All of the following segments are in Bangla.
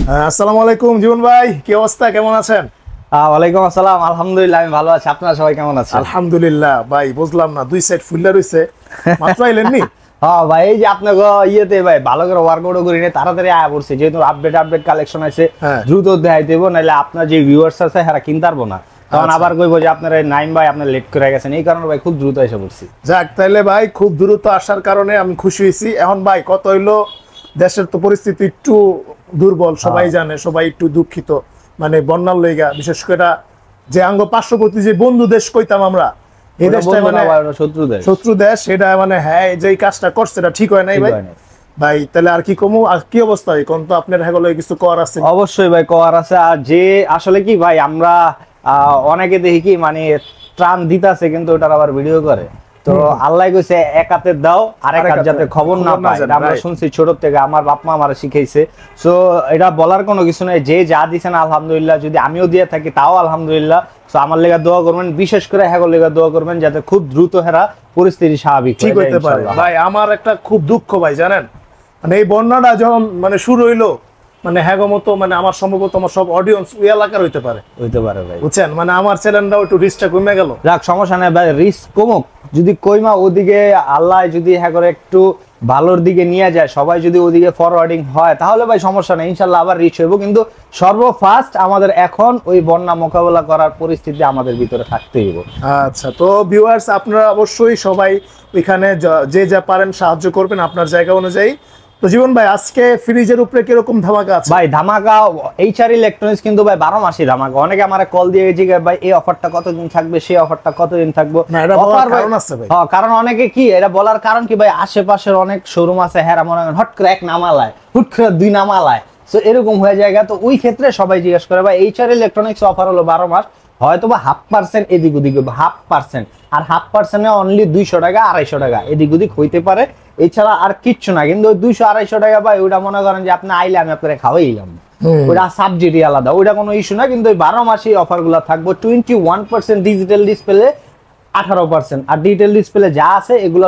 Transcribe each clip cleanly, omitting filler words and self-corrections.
আসসালামু আলাইকুম জীবন ভাই, কি অবস্থা, কেমন আছেন? ওয়ালাইকুম আসসালাম, আলহামদুলিল্লাহ আমি ভালো আছি। আপনারা সবাই কেমন আছেন? আলহামদুলিল্লাহ ভাই, বুঝলাম না দুই সাইড ফুললা রইছে, মাত্র আইলেন নি? হ্যাঁ ভাই, এই যে আপনাকে ইয়েতে ভাই ভালো করে ওয়ার্কআউট করি না, তাড়াতাড়ি আয়া পড়ছে, যেহেতু আপডেট কালেকশন আছে দ্রুত দেখাই দেব, নাহলে আপনার যে ভিউয়ার্স আছে এরা কিনতে পারবো না, তখন আবার কইবো যে আপনার নাইম ভাই আপনার লেট করে গেছেন। এই কারণে ভাই খুব দ্রুত এসে পড়ছি। যাক, তাইলে ভাই খুব দ্রুত আসার কারণে আমি খুশি হয়েছি। এখন ভাই কত হইলো, দেশের তো পরিস্থিতি একটু দুর্বল, সবাই জানে, সবাই একটু দুঃখিত, মানে বন্যার লইগা, বিশেষ করে যে আঙ্গ পার্শ্ববর্তী যে বন্ধু দেশ কইতাম আমরা, এই দেশটা মানে শত্রু দেশ, সেটা মানে হ্যাঁ যে কাজটা করছে এটা ঠিক হয় নাই ভাই। ভাই তাহলে আর কি কমু, আর কি অবস্থা কোন, তো আপনার হেগলে কিছু করার আছে? অবশ্যই ভাই করার আছে। আর যে আসলে কি ভাই, আমরা অনেকে দেখি কি মানে ত্রাণ দিতাছে কিন্তু ওটার আবার ভিডিও করে, তো আল্লাহ কইছে এক হাতে দাও আর এক হাত যাতে খবর না পায়। আমরা শুনছি ছোট থেকে, আমার বাপ মা আমার শিখাইছে। সো এটা বলার কোনো কিছু নাই, যে যা দিছেন আলহামদুলিল্লাহ, যদি আমিও দিয়ে থাকি তাও আলহামদুলিল্লাহ। সো আমার লেগা দোয়া করবেন, বিশেষ করে হ্যাগো লেগা দোয়া করবেন যাতে খুব দ্রুত হেরা পরিস্থিতি স্বাভাবিক ঠিক হইতে পারে। ভাই আমার একটা খুব দুঃখ ভাই, জানেন মানে এই বন্যাটা যখন মানে শুরু হইলো, মানে হ্যাগো মতো মানে আমার সম্ভবত আমার সব অডিয়েন্স ওই এলাকার হইতে পারে ভাই, বুঝছেন, মানে আমার চ্যানেলটাও একটু রিস্কটা কমে গেল। যাক সমস্যা নাই ভাই, রিস্ক কমুক, যদি কইমা ওদিকে আল্লাহ যদি হ্যাঁ করে একটু ভালোর দিকে নিয়ে যায়, সবাই যদি ওদিকে ফরওয়ার্ডিং হয়, তাহলে ভাই সমস্যা নেই, ইনশাল্লাহ আবার রিচ হইব। কিন্তু সর্বফার্স্ট আমাদের এখন ওই বন্যা মোকাবেলা করার পরিস্থিতি আমাদের ভিতরে থাকতেই হবে। আচ্ছা, তো ভিউয়ার্স আপনারা অবশ্যই সবাই ওইখানে যে যা পারেন সাহায্য করবেন আপনার জায়গা অনুযায়ী। তো জীবন ভাই, আজকে ফ্রিজের উপরে কিরকম ধামাকা আছে? ভাই ধামাকা এইচআর ইলেকট্রনিক্স কিন্তু ভাই 12 মাসই ধামাকা। অনেকে আমারে কল দিয়ে জিজ্ঞাসা ভাই এই অফারটা কতদিন থাকবে, সেই অফারটা কতদিন থাকবে। অফার কারণ আছে ভাই, হ্যাঁ কারণ অনেকে কি এটা বলার কারণ কি ভাই, আশেপাশের অনেক শোরুম আছে, হ্যাঁ মনে হয় হট করে এক নামালায়, হুট করে দুই নামালায়, সো এরকম হয়ে যায়। তো ওই ক্ষেত্রে সবাই জিজ্ঞেস করে ভাই এইচআর ইলেকট্রনিক্স অফার হলো 12 মাস, হয়তো বা 0.5% এদিক ওদিক, 0.5%, আর 0.5% অনলি 200 টাকা 250 টাকা এদিক ওদিক হইতে পারে, এছাড়া আর কিচ্ছু না। কিন্তু 200-250 টাকা ভাই ওইটা মনে করেন যে আপনি আইলে আমি আপনাকে খাওয়াইলাম, ওইটা সাবজেক্টই আলাদা, ওইটা কোনো ইস্যু না। কিন্তু ওই 12 মাসে অফার গুলো থাকবো। 21% ডিজিটাল ডিসপ্লে, 18%, আর ডিজিটাল ডিসপ্লে যা আছে এগুলো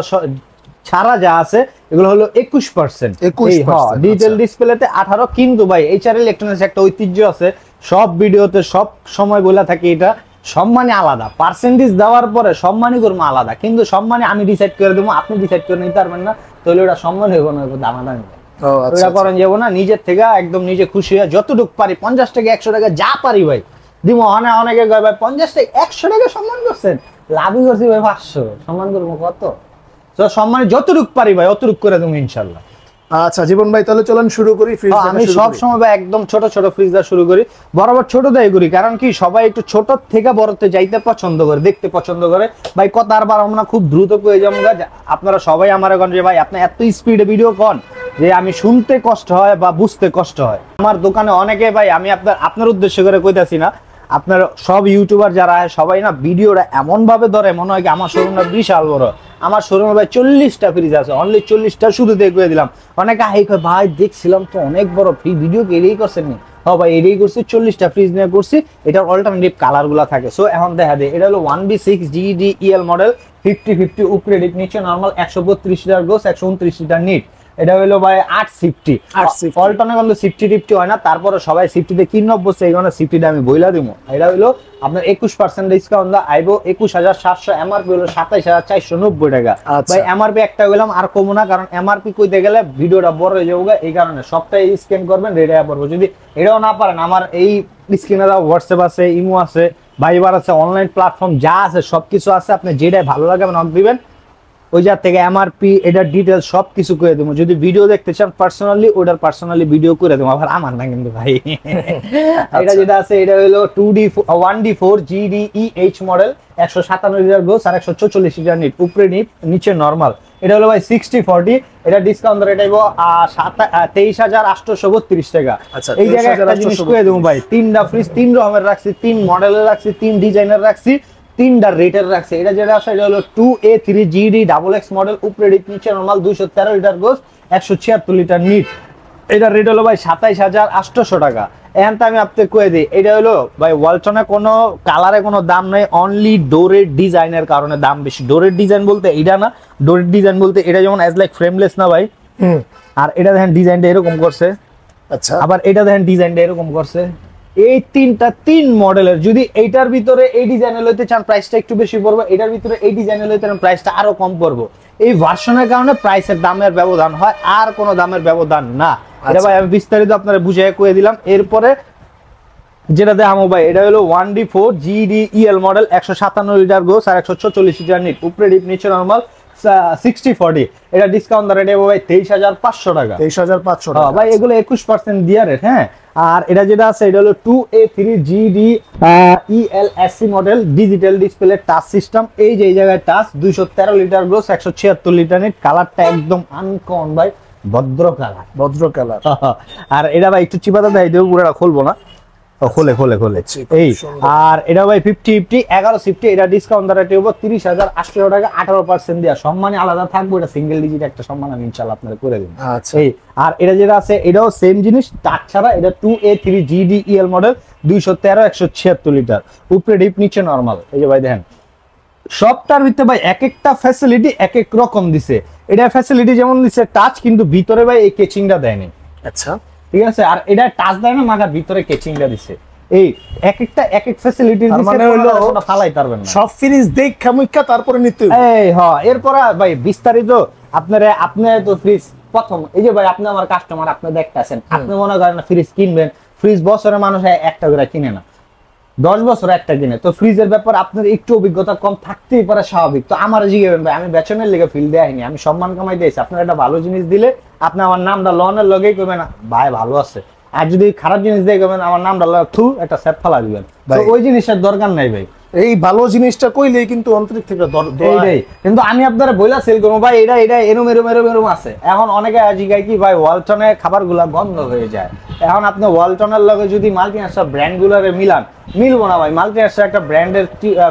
ছাড়া যা আছে এগুলো হলো 21%। ডিজিটাল ডিসপ্লেতে 18। কিন্তু ভাই এইচআর ইলেকট্রনিক্স একটা ঐতিহ্য আছে, সব ভিডিওতে সব সময় বলে থাকি, এটা সম্মানী আলাদা, পার্সেন্টেজ দেওয়ার পরে সম্মানী করবো আলাদা, কিন্তু সম্মানী আমি ডিসাইড করে দেবো, আপনি ডিসাইড করে নিতে পারবেন না, তাহলে ওটা সম্মান হইব না, দামাদামি ওটা করেন যাবো না। নিজের থেকে একদম নিজে খুশি হয়ে যতটুকু পারি, 50 টাকা 100 টাকা যা পারি ভাই দিব। অনেকে ভাই 50 টাকা 100 টাকা সম্মান করছেন, লাভই করছি ভাই 500, সম্মান করবো কত? তো সম্মানে যতটুকু পারি ভাই অতটুকু করে দেবো ইনশাল্লাহ। আচ্ছা জীবন ভাই, তাহলে চলেন শুরু করি। আমি সব সময় ভাই একদম ছোট ছোট ফ্রিজ দিয়ে শুরু করি, বরাবর ছোট দিয়ে করি, কারণ কি সবাই একটু ছোট থেকে বড়তে যাইতে পছন্দ করে, দেখতে পছন্দ করে। ভাই কথা আর বার আমরা খুব দ্রুত পেয়ে যাবো, আপনারা সবাই আমার এখন যে ভাই আপনি এত স্পিডে ভিডিও কন যে আমি শুনতে কষ্ট হয় বা বুঝতে কষ্ট হয়। আমার দোকানে অনেকে ভাই, আমি আপনার উদ্দেশ্য করে কইতাছি না, আপনার সব ইউটিউবার যারা সবাই না ভিডিওটা এমন ভাবে ধরে মনে হয় কি আমার শোরুমটা বিশাল বড়। আমার শোরুমে ভাই 40টা ফ্রিজ আছে, অনলি 40টা শুধু দেখবে দিলাম। অনেকে হাই কয় ভাই দেখছিলাম তো অনেক বড় ফ্রি, ভিডিও কি এটাই করছেন নি? হ্যাঁ ভাই এটাই করছি, 40টা ফ্রিজ নিয়ে করছি। এটার অল্টারনেটিভ কালার গুলা থাকে। সো এখন দেখা দেয়, এটা হলো 1B6 GDEL মডেল, 50-50 উপরে ডিপ, নিচে নর্মাল, 132 লিটার গোস, 129 লিটার নিট। এটা হলো ভাই 850। অল্টনে কিন্তু 50-50 হয় না, তারপরে সবাই 50-তে কিনে বসে, এই কারণে 50-টা আমি বইলা দিব। এটা হলো আপনার 21% ডিসকাউন্ট দা আইবো 21,700, এমআরপি হলো 27,490 টাকা। ভাই এমআরপি একটা গেলাম আর কমো না, কারণ এমআরপি কইতে গেলে ভিডিওটা বড় হয়ে যাবে, এই কারণে সবটাই স্ক্যান করবেন, রেডি হয়ে পড়বো। যদি এটাও না পারেন, আমার এই স্ক্রিনে হোয়াটসঅ্যাপ আছে, ইমো আছে, ভাইবার আছে, অনলাইন প্ল্যাটফর্ম যা আছে সবকিছু আছে, আপনি যেটাই ভালো লাগে নক দিবেন, ওই জায়গা থেকে এমআরপি এটার ডিটেলস সবকিছু করে দেবো। যদি ভিডিও দেখতে চান পার্সোনালি, ওটার পার্সোনালি ভিডিও করে দেবো, আবার আমার না কিন্তু ভাই। এটা যেটা আছে এটা হলো 1D4 GDEH model, 157 litre gross আর 144 লিটার নিট, উপরে নিট নিচে নরমাল। এটা হলো ভাই 60-40, এটা ডিসকাউন্ট রেট আইবো 23,832 টাকা। এই জায়গায় একটা জিনিস করে দেবো ভাই, 3টা ফ্রিজ 3 রকমের রাখছি, 3 মডেলের রাখছি, 3 ডিজাইনের রাখছি, 3টা রেটের রাখছে। এটা যেটা আছে এটা হলো 2A3 GDXX মডেল, উপরে ডিপ নিচে নরমাল, 213 লিটার গোস, 176 লিটার নিট। এটা রেট হলো ভাই 27,800 টাকা। এখন তো আমি আপনাকে কয়ে দিই, এটা হলো ভাই ওয়ালটনে কোনো কালারে কোনো দাম নাই, অনলি ডোরের ডিজাইনের কারণে দাম বেশি। ডোরের ডিজাইন বলতে এটা না, ডোরের ডিজাইন বলতে এটা যেমন অ্যাজ লাইক ফ্রেমলেস না ভাই, আর এটা দেখেন ডিজাইনটা এরকম করছে, আচ্ছা আবার এটা দেখেন ডিজাইনটা এরকম করছে। এই তিন মডেলের, যদি এইটার ভিতরে এই ডিজাইনে লইতে চান প্রাইসটা একটু বেশি পড়বে, এটার ভিতরে এই ডিজাইনে লইতে চান প্রাইসটা আরো কম পড়বে। এই ভার্সনের কারণে প্রাইসের দামের ব্যবধান হয়, আর কোনো দামের ব্যবধান না। এটা ভাই আমি বিস্তারিত আপনারা বুঝিয়ে কয়ে দিলাম। এরপরে যেটা দেখাবো ভাই, এটা হলো 1D4 GDEL model, 157 litre gross আর 146 লিটার নিট, উপরে ডিপ নিচে নরমাল, 60/40। এটা ডিসকাউন্ট রেটে ভাই 23,500 টাকা। 23,500 টাকা ভাই এগুলো 21% দিয়া রেট। হ্যাঁ, আর এটা যেটা আছে এটা হলো 2A3 GDELSC model, digital display, touch system. এই যে এই জায়গায় touch, 213 litre gross, 176 litre NEET. কালারটা একদম আনকমন ভাই, ভদ্র কালার, ভদ্র কালার। আর এটা ভাই একটু চিপাতা দেয় দেব, পুরোটা খুলবো না, খোলে এই। আর এটা ভাই 50/50 11 শিফটে, এটা ডিসকাউন্ট রেটে হবে 30,800 টাকা, 18% দেয়া সম্মানে আলাদা থাকবে। এটা সিঙ্গেল ডিজিট একটা সম্মান আমি ইনশাআল্লাহ আপনারা করে দেব। আচ্ছা এই আর এটা যেটা আছে এটাও সেম জিনিস, টাচ ছাড়া। এটা 2A3 GDEL মডেল, 213 176 লিটার, উপরে ডিপ নিচে নরমাল। এই যে ভাই দেখেন সবটার ভিতরে ভাই এক একটা ফ্যাসিলিটি এক এক রকম দিছে। এটা ফ্যাসিলিটি যেমন দিছে টাচ, কিন্তু ভিতরে ভাই এই কেচিংটা দেয়নি। আচ্ছা ঠিক আছে, আর এটা টাচ দেয় না, মাগার ভিতরে কেচিংটা দিছে। এই এক একটা এক এক ফ্যাসিলিটি দিছে, মানে হলো কোনো ফালাই পারবেন না। সব ফিনিশ দেখা মুখ্যা তারপরে নিতে হবে। এই হ্যাঁ, এরপর ভাই বিস্তারিত আপনি তো ফ্রিজ প্রথম, এই যে ভাই আপনি আমার কাস্টমার, আপনি দেখতেছেন, আপনি মনে করেন না ফ্রিজ কিনবেন, ফ্রিজ বছরে মানুষ একটা করে কিনে না, 10 বছর একটা কিনে। তো ফ্রিজের ব্যাপার আপনার একটু অভিজ্ঞতা কম থাকতেই পারে, স্বাভাবিক। তো আমার জিজ্ঞাসা ভাই, আমি বেচনের লেগে ফিল দেয়নি, আমি সম্মান কামাই দিয়েছি। আপনার একটা ভালো জিনিস দিলে আপনি আমার নামটা লনের লগেই করবেন, ভাই ভালো আছে। আর যদি খারাপ জিনিস দিয়ে করবেন, আমার নামটা থু একটা সেট ফালা দিবেন। তো ওই জিনিসের দরকার নাই ভাই। এই ভালো জিনিসটা কইলেই কিন্তু অন্তরিক থেকে এইটাই। কিন্তু আমি আপনারা বইলা সেল করবো ভাই, এটা এরম আছে। এখন অনেকে জিগায় কি ভাই ওয়ালটনের খাবারগুলা বন্ধ হয়ে যায়। এখন আপনি ওয়ালটনের লগে যদি মাল্টিনেশনাল ব্র্যান্ড গুলারে মিলবো না ভাই। মাল্টিনেশনাল একটা ব্র্যান্ডের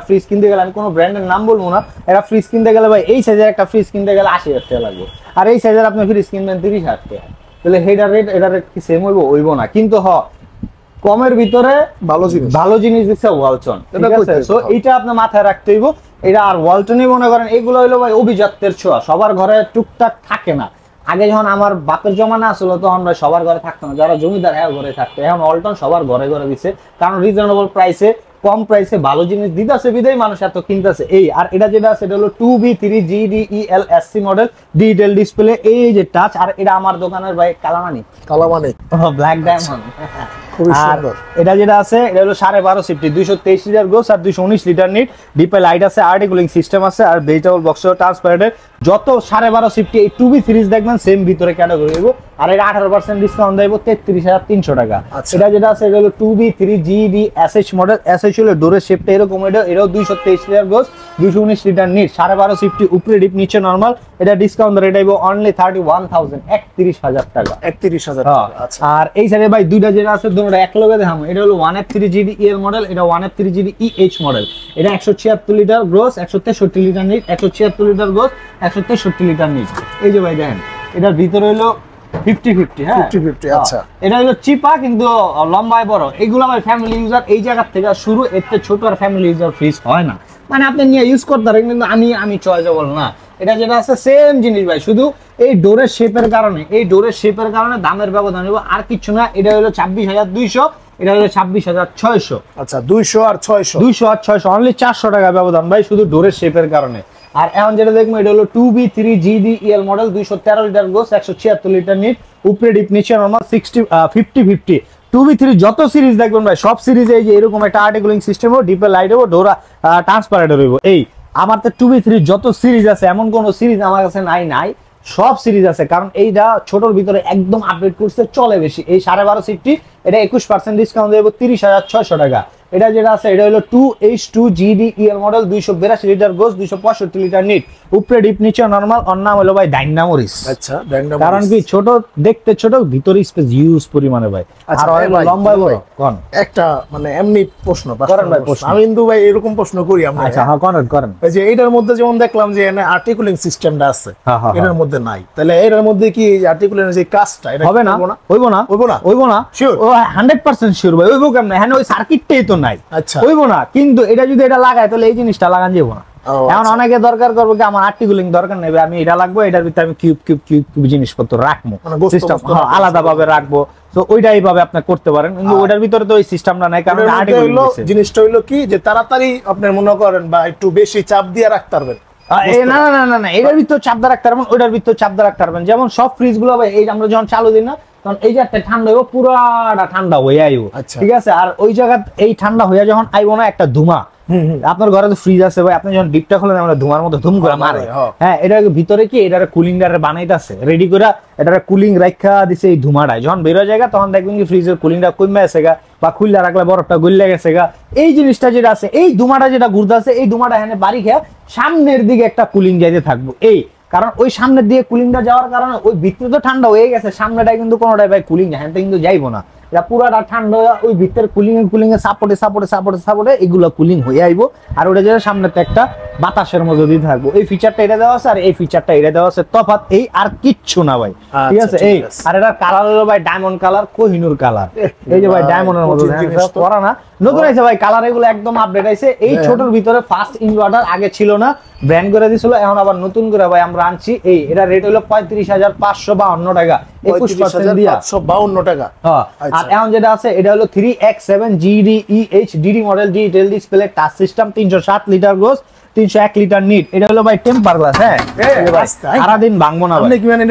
ফ্রিজ কিনতে গেলে, আমি কোনো ব্র্যান্ডের নাম বলবো না, একটা ফ্রিজ কিনতে গেলে ভাই এই সাইজের একটা ফ্রিজ কিনতে গেলে 80,000 টাকা লাগবে, আর এই সাইজের আপনি ফ্রিজ কিনবেন 30,000 টাকা। তাহলে এটা রেট কি সেম হইব না? কিন্তু কমের ভিতরে ভালো জিনিস দিচ্ছে ওয়ালটন। ঠিক আছে, সো এইটা আপনি মাথায় রাখতে হইব। এটা আর ওয়ালটনে মনে করেন এগুলো হইলো ভাই অভিজাত্যের ছোঁয়া, সবার ঘরে টুকটাক থাকে না। আগে যখন আমার বাপের জমানা আসলো তখন ভাই সবার ঘরে থাকতো না, যারা জমিদার হ্যাঁ ঘরে থাকতো। এখন ওয়ালটন সবার ঘরে ঘরে দিচ্ছে, কারণ রিজনেবল প্রাইসে, কম প্রাইসে ভালো জিনিস দিতেছে, বিদায় মানুষ এত কিনতেছে। এই আর এটা যেটা আছে এটা হলো 2B3 GDELSC model, digital display, এই যে টাচ। আর এটা আমার দোকানের ভাই কালামানি ব্ল্যাক ডায়মন্ড। আর এটা যেটা আছে এটা হলো 12.5 সিফটি, 223 লিটার গোস আর 219 লিটার নিট, ডিপে লাইট আছে, আর্টিকুলিং সিস্টেম আছে, আর ভেজিটেবল বক্স ট্রান্সপারেন্ট। যত 12.5 সিফটি এই 2B সিরিজ দেখবেন সেম ভিতরে ক্যাটাগরি দেবো। আর এটা 18% ডিসকাউন্ট দেবো, 33,300 টাকা। এটা যেটা আছে এটা হলো 2B3 GDSH মডেল, SH হলো ডোরের শেপটা এরকম। এটাও 223 লিটার গোস, 219 লিটার নিট, 12.5 সিফটি, উপরে ডিপ নিচে নরমাল। এটা ডিসকাউন্ট রেট আইবো অনলি 31,000, 31,000 টাকা। 31,000 আচ্ছা। আর এই সাইডে ভাই দুইটা যেটা আছে দুটোটা এক লগে দেখাবো। এটা হলো 1F3 GDEL মডেল, এটা 1F3 GDEH মডেল। এটা 176 litre gross, 163 litre NEET, 176 litre gross, 163 litre NEET. এই যে ভাই দেখেন এটার ভিতরে হলো 50-50। হ্যাঁ 50-50 আচ্ছা। এটা হলো চিপা কিন্তু লম্বায় বড়। এইগুলো ভাই ফ্যামিলি ইউজার, এই জায়গা থেকে শুরু, এর থেকে ছোট আর ফ্যামিলি ইউজার ফ্রিজ হয় না। মানে আপনি নিয়ে ইউজ করতে পারেন, কিন্তু আমি চয়েসেবল না। এটা যেটা আছে সেম জিনিস ভাই, শুধু এই ডোরের শেপের কারণে দামের ব্যবধান হইব, আর কিছু না। এটা হলো 26,200, এটা হলো 26,600। আচ্ছা 200 আর 600 অনলি 400 টাকা ব্যবধান ভাই, শুধু ডোরের শেপের কারণে। আর এখন যেটা দেখবো এটা হলো 2B3 GDEL মডেল, 213 লিটার গোস, 176 লিটার নিট, উপরে ডিপ নিচে নরমাল, 50-50। 2B3 যত সিরিজ দেখবেন ভাই সব সিরিজে এই যে এরকম একটা আর্টিকুলিং সিস্টেম ও, ডিপে লাইট ও, ডোরা ট্রান্সপারেন্ট হইব। এই আমার তো 2B3 যত সিরিজ আছে এমন কোন সিরিজ আমার কাছে নাই, সব সিরিজ আছে। কারণ এইটা ছোটর ভিতরে একদম আপডেট করছে, চলে বেশি। এই 12.5 সিফটি, এটা 21% ডিসকাউন্ট দেবো 30,600 টাকা। এটা যেটা আছে এটা হলো 2H2 GDEL মডেল, 282 লিটার গোস, 265 লিটার নিট, উপরে ডিপ নিচে নরমাল। ওর নাম হলো ভাই ডাইনামোরিস। আচ্ছা, কারণ কি ছোট দেখতে, ছোট ভিতরে স্পেস ইউজ পরিমাণে ভাই, আর অনেক লম্বা বড়। কোন একটা মানে এমনি প্রশ্ন করেন ভাই, আমি কিন্তু ভাই এরকম প্রশ্ন করি আমরা। আচ্ছা হ্যাঁ করেন। এই যে এটার মধ্যে যেমন দেখলাম যে এখানে আর্টিকুলিং সিস্টেমটা আছে, এটার মধ্যে নাই, তাহলে এটার মধ্যে কি আর্টিকুলিং যে কাজটা এটা হবে না? হইব না শিওর? ও 100% শিওর ভাই। হইব কেমনে? হ্যাঁ ওই সার্কিটটাই তো নাই। আচ্ছা হইব না, কিন্তু এটা যদি এটা লাগায় তাহলে এই জিনিসটা লাগান যাবো না। এখন অনেকে দরকার করবো কি আমার আর্টিকুলিং দরকার নেই, আমি এটা লাগবো, এটার ভিতরে আমি কিউব জিনিসপত্র রাখবো, সিস্টেম আলাদা ভাবে রাখবো। তো ওইটা এইভাবে আপনি করতে পারেন, কিন্তু ওইটার ভিতরে তো ওই সিস্টেমটা নাই, কারণ জিনিসটা হইলো কি যে তাড়াতাড়ি আপনি মনে করেন বা একটু বেশি চাপ দিয়ে রাখতে পারবেন। না না না না, এটার ভিতরে চাপ দিয়ে রাখতে পারবেন, ওইটার ভিতরে চাপ দিয়ে রাখতে পারবেন। যেমন সব ফ্রিজ গুলো ভাই এই আমরা যখন চালু দিই না, তখন এই জায়গাটা ঠান্ডা হইব, পুরাটা ঠান্ডা হয়ে আইব, ঠিক আছে। আর ওই জায়গা এই ঠান্ডা হইয়া যখন আইব না, একটা ধুমা, আপনার ঘরে তো ফ্রিজ আছে ভাই, আপনি যখন ডিপটা খোলেন আমরা ধুমার মতো ধুম করে মারে, হ্যাঁ এটা ভিতরে কি এটার কুলিং ডারে বানাইতাছে রেডি করে, এটার কুলিং রাখা দিছে এই ধুমাটায়, যখন বের হয়ে যায় তখন দেখবেন কি ফ্রিজের কুলিংটা কমে আছে গা, বা খুললে রাখলে বরফটা গলে গেছে গা। এই জিনিসটা যেটা আছে, এই ধুমাটা যেটা ঘুরতেছে, এই ধুমাটা এখানে বাড়ি খেয়ে সামনের দিকে একটা কুলিং যাইতে থাকবো, এই কারণ ওই সামনের দিকে কুলিংটা যাওয়ার কারণে ওই ভিতরে তো ঠান্ডা হয়ে গেছে, সামনেটাই কিন্তু কোনোটাই ভাই কুলিং যায়, হ্যাঁ কিন্তু যাইবো না, এটা পুরাটা ঠান্ডা হয়ে ওই ভিতরের কুলিং এর সাপোর্টে এগুলো কুলিং হয়ে আইবো। আর ওটা যেটা সামনে তো একটা বাতাসের মধ্যে দিয়ে থাকবো, এই ফিচারটা এটা দেওয়া আছে আর এই ফিচারটা এটা দেওয়া আছে, তফাৎ এই, আর কিচ্ছু না ভাই, ঠিক আছে। এই আর এটার কালার হলো ভাই ডায়মন্ড কালার, কোহিনুর কালার, এই যে ভাই ডায়মন্ডের মতো করা না, নতুন আছে ভাই কালার, এগুলো একদম আপডেট আছে। এই ছোটর ভিতরে ফার্স্ট ইনভার্টার আগে ছিল না, ব্র্যান্ড করে দিছিল, এখন আবার নতুন করে ভাই আমরা আনছি। এই এটা রেট হলো 35,552 টাকা, 21% দিয়া 552 টাকা। হ্যাঁ, আর এখন যেটা আছে এটা হলো 3X7 GDEH DD model, digital display, touch system, 307 litre gross, 301 litre net. এটা হলো ভাই টেম্পার গ্লাস, হ্যাঁ সারা দিন ভাঙবো না ভাই। আপনি কি মানে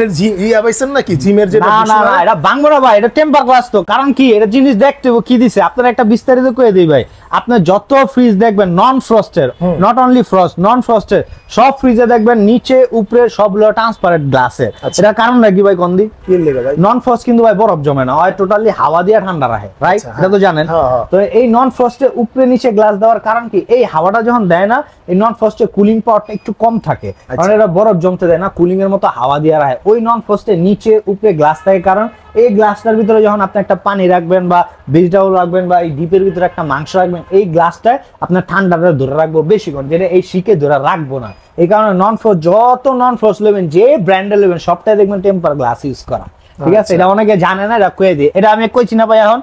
ইয়া পাইছেন নাকি জিমের যেটা? না না না, এটা ভাঙবো না ভাই, এটা টেম্পার গ্লাস। তো কারণ কি এটা জিনিস দেখতে হবে কি দিছে, আপনারা একটা বিস্তারিত করে দিই ভাই। আপনার যত ফ্রিজ দেখবেন নন ফ্রস্টের, নট অনলি ফ্রস্ট, নন ফ্রস্টের সব ফ্রিজে দেখবেন নিচে উপরে সবগুলো ট্রান্সপারেন্ট গ্লাসের। এটা কারণ নাকি ভাই কোন দিক কি লাগে ভাই? নন ফ্রস্ট কিন্তু ভাই বরফ জমে না, হয় টোটালি হাওয়া দিয়ে ঠান্ডা রাখে, রাইট? এটা তো জানেন। তো এই নন ফ্রস্টের উপরে নিচে গ্লাস দেওয়ার কারণ কি, এই হাওয়াটা যখন দেয় না, এই নন ফ্রস্টের কুলিং পাওয়ারটা একটু কম থাকে, কারণ এটা বরফ জমতে দেয় না, কুলিং এর মতো হাওয়া দিয়ে রাখে। ওই নন ফ্রস্টের নিচে উপরে গ্লাস থাকে, কারণ এই গ্লাসটার ভিতরে যখন আপনি একটা পানি রাখবেন বা ভেজিটেবল রাখবেন বা এই ডিপের ভিতরে একটা মাংস রাখবেন, এই গ্লাসটায় আপনার ঠান্ডাটা ধরে রাখবো বেশিক্ষণ, যেটা এই শিকে ধরে রাখবো না। এই কারণে নন ফ্রস্ট, যত নন ফ্রস্ট নেবেন, যে ব্র্যান্ডের নেবেন, সবটাই দেখবেন টেম্পার গ্লাস ইউজ করা, ঠিক আছে। এটা অনেকে জানে না, এটা কয়ে দিই, এটা আমি কইছি না ভাই, এখন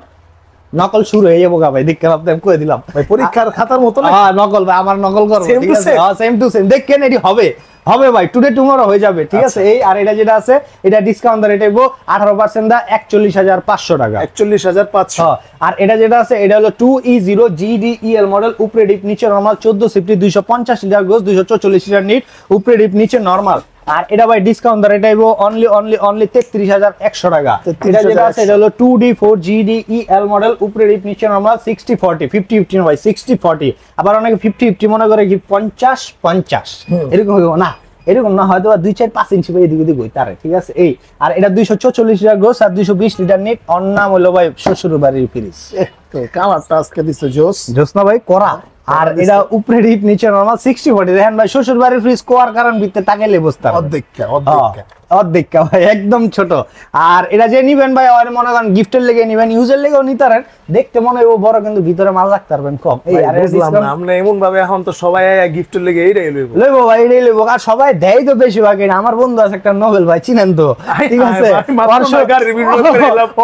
নকল শুরু হয়ে যাবো ভাই, দেখেন আপনি কয়ে দিলাম ভাই, পরীক্ষার খাতার মতো না। হ্যাঁ নকল ভাই, আমার নকল করবো, ঠিক আছে, সেম টু সেম দেখেন, এটি হবে হবে ভাই, টুডে টুমরো হয়ে যাবে, ঠিক আছে। এই আর এটা যেটা আছে, এটা ডিসকাউন্ট দরে এটা 18% দা 41,500 টাকা, 41,500। আর এটা যেটা আছে এটা হলো 2E0 GDEL মডেল, উপরে ডিপ নিচে normal, 14 সিফটি, 250 litre gross, 244 litre net, উপরে ডিপ নিচে নরমাল। আর এটা ভাই ডিসকাউন্ট দরে এটা অনলি 33,100 টাকা। এটা যেটা আছে এটা হলো 2D4 GDEL মডেল, উপরে ডিপ নিচে নরমাল, 60-40, 50-50 ভাই, 60-40। আবার অনেকে 50-50 মনে করে কি 50-50 এরকম হইব না, এরকম না, হয়তো 2-4-5 ইঞ্চি এদিক ওদিক হইতারে, ঠিক আছে। এই আর এটা 244 লিটার গ্রোস আর 220 লিটার নিট, অন্য নাম হলো ভাই শ্বশুর বাড়ির ফ্রিজ। কালারটা আজকে দিছে জোস না ভাই, করা। আর এটা উপরে ডিপ নিচে নরমাল, 60-40। দেখেন ভাই, শ্বশুর বাড়ির ফ্রিজ কোয়ার কারণ ভিতরে তাকাইলে বুঝতে পারবেন, অর্ধেক ভাই, একদম ছোট। আর এটা যে নিবেন ভাই, আর মনে করেন গিফটের লেগে নিবেন, ইউজের লেগেও নিতে পারেন, দেখতে মনে হয় বড়, কিন্তু ভিতরে মাল রাখতে পারবেন কম। এই আর আমরা এমন ভাবে এখন তো সবাই গিফটের লেগে এইটাই লইবো ভাই, এইটাই লইবো। আর সবাই দেয় তো বেশিরভাগ। আমার বন্ধু আছে একটা নোবেল ভাই, চিনেন তো, ঠিক আছে,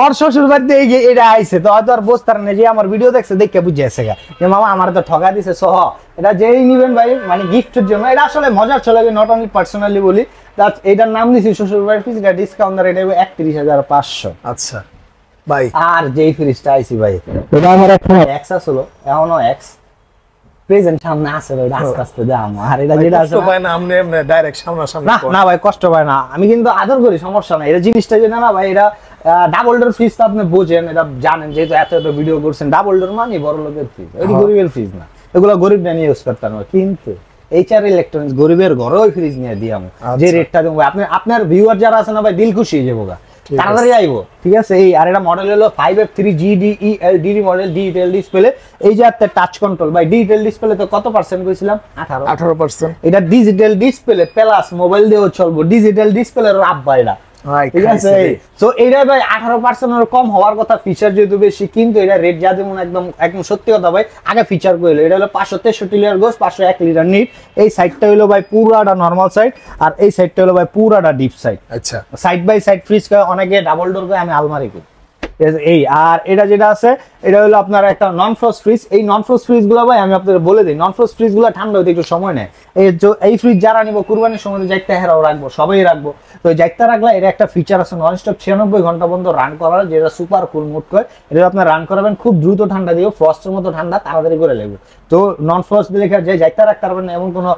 ওর শ্বশুর বাড়িতে এটা আইছে, তো হয়তো আর বসতার না, যে আমার ভিডিও দেখছে দেখে বুঝে আসে যে মামা আমার তো ঠকা দিছে সহ। এটা যেই নিবেন ভাই, মানে গিফটের জন্য, এটা আসলে মজার চলে, নট অনলি পার্সোনালি বলি, এটার নাম দিছি শ্বশুর বাড়ির ফ্রিজ, এটা ডিসকাউন্ট দরে এটা 31,500। আচ্ছা ভাই, আর যেই ফ্রিজটা আইছি ভাই, এটা আমার এখন এক্স আসলো, এখনো এক্স প্রেজেন্ট সামনে আছে ভাই, আস্তে আস্তে দাম। আর এটা যেটা আছে কষ্ট পায় না, আমনে ডাইরেক্ট সামনাসামনি না ভাই, কষ্ট পায় না, আমি কিন্তু আদর করি, সমস্যা নাই। এটা জিনিসটা যেটা না ভাই, এটা ডাবল ডোর ফ্রিজ, তো আপনি বোঝেন, এটা জানেন, যেহেতু এত ভিডিও করছেন। ডাবল ডোর মানে বড় লোকের ফ্রিজ, এটি গরিবের ফ্রিজ না, এগুলো গরিব নিয়ে ইউজ করতে পারবো। কিন্তু এইচআর ইলেকট্রনিক্স গরিবের ঘরে ওই ফ্রিজ নিয়ে দিই আমি, যে রেটটা দেবো আপনার ভিউয়ার যারা আছে না ভাই, দিল খুশি হয়ে যাবো, তাড়াতাড়ি আইবো, ঠিক আছে। এই আর এটা মডেল হলো 5F3 GDEL DD model, digital display. এই যে একটা টাচ কন্ট্রোল ভাই, ডিজিটাল ডিসপ্লে তো কত পার্সেন্ট কইছিলাম? 18%। এটা ডিজিটাল ডিসপ্লে প্লাস মোবাইল দিয়েও চলবো, ডিজিটাল ডিসপ্লের রাব ভাই, এটা ঠিক আছে। সো এটা ভাই 18% এর কম হওয়ার কথা, ফিচার যেহেতু বেশি, কিন্তু এটা রেট যা যেমন একদম সত্যি কথা ভাই। আগে ফিচার কইলো, এটা হলো 563 লিটার গোস, 501 লিটার নিট। এই সাইডটা হলো ভাই পুরাটা নরমাল সাইড, আর এই সাইডটা হলো ভাই পুরাটা ডিপ সাইড। আচ্ছা, সাইড বাই সাইড ফ্রিজ কয়, অনেকে ডাবল ডোর কয়, আমি আলমারি কই। এই আর এটা যেটা আছে এটা হলো আপনার একটা নন ফ্রস্ট ফ্রিজ। এই নন ফ্রস্ট ফ্রিজ গুলো ভাই আমি আপনাদের বলে দিই, নন ফ্রস্ট ফ্রিজ গুলো ঠান্ডা হতে একটু সময় নেয়। এই ফ্রিজ যারা নিব কুরবানির সময় যাইতে হেরাও রাখবো, সবাই রাখবো। তো যাইতে রাখলে এটা একটা ফিচার আছে নন স্টপ 96 ঘন্টা পর্যন্ত রান করার, যেটা সুপার কুল মোড করে। এটা আপনার রান করাবেন খুব দ্রুত ঠান্ডা দিও, ফ্রস্টের মতো ঠান্ডা তাড়াতাড়ি করে লাগবে। তো নন ফ্রস্ট দিলে যে যাইতে রাখতে পারবেন না এমন কোনো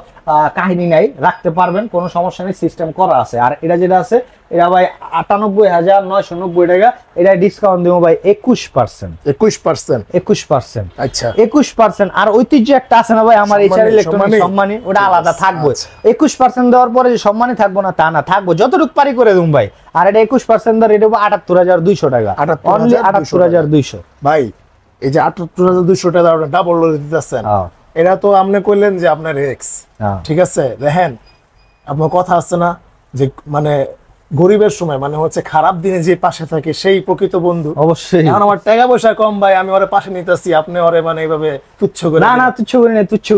কাহিনী নাই, রাখতে পারবেন, কোনো সমস্যা নেই, সিস্টেম করা আছে। আর এটা যেটা আছে এটা ভাই 98,990 টাকা, এটা ডিসকাউন্ট দেবো ভাই 21%। 21%? আচ্ছা 21%। আর ঐতিহ্য একটা আছে না ভাই আমার এইচআর ইলেকট্রনিক্স সম্মানী, ওটা আলাদা থাকবে। 21% দেওয়ার পরে যে সম্মানী থাকবো না তা না, থাকবো যতটুকু পারি করে দেবো ভাই। আর এটা 21% ধরে এটা 78,200 টাকা, অনলি 78,200 ভাই। এই যে 78,200 টাকা ডাবল দিতেছেন, এটা তো আপনি কইলেন যে আপনার এক্স, ঠিক আছে দেখেন আপনার কথা আছে না যে মানে গরিবের সময় মানে হচ্ছে খারাপ দিনে যে পাশে থাকে সেই প্রকৃত বন্ধু। অবশ্যই। এখন আমার টাকা পয়সা কম ভাই, আমি ওরে পাশে নিতেছি, আপনি ওরে মানে এইভাবে তুচ্ছ করে? না তুচ্ছ